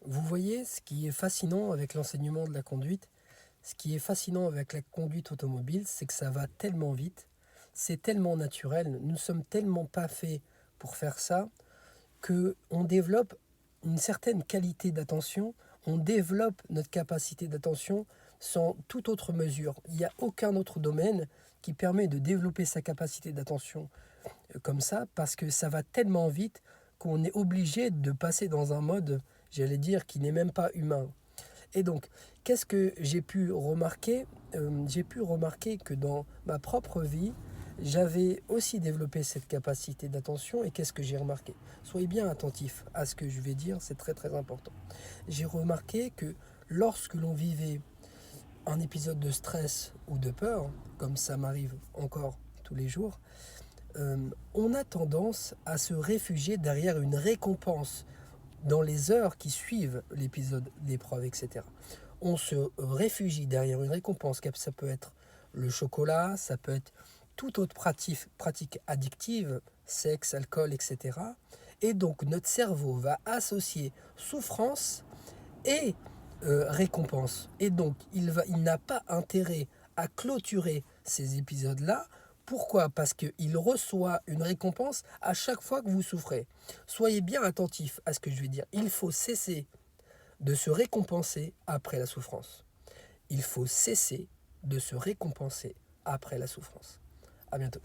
Vous voyez, ce qui est fascinant avec l'enseignement de la conduite, ce qui est fascinant avec la conduite automobile, c'est que ça va tellement vite, c'est tellement naturel, nous ne sommes tellement pas faits pour faire ça, que on développe une certaine qualité d'attention, on développe notre capacité d'attention sans toute autre mesure. Il n'y a aucun autre domaine qui permet de développer sa capacité d'attention comme ça, parce que ça va tellement vite qu'on est obligé de passer dans un mode, j'allais dire, qui n'est même pas humain. Et donc, qu'est-ce que j'ai pu remarquer? J'ai pu remarquer que dans ma propre vie, j'avais aussi développé cette capacité d'attention. Et qu'est-ce que j'ai remarqué? Soyez bien attentifs à ce que je vais dire, c'est très très important. J'ai remarqué que lorsque l'on vivait un épisode de stress ou de peur, comme ça m'arrive encore tous les jours, on a tendance à se réfugier derrière une récompense dans les heures qui suivent l'épisode d'épreuve, etc. On se réfugie derrière une récompense. Ça peut être le chocolat, ça peut être toute autre pratique addictive, sexe, alcool, etc. Et donc notre cerveau va associer souffrance et récompense. Et donc il n'a pas intérêt à clôturer ces épisodes-là. Pourquoi? Parce qu'il reçoit une récompense à chaque fois que vous souffrez. Soyez bien attentifs à ce que je vais dire. Il faut cesser de se récompenser après la souffrance. Il faut cesser de se récompenser après la souffrance. À bientôt.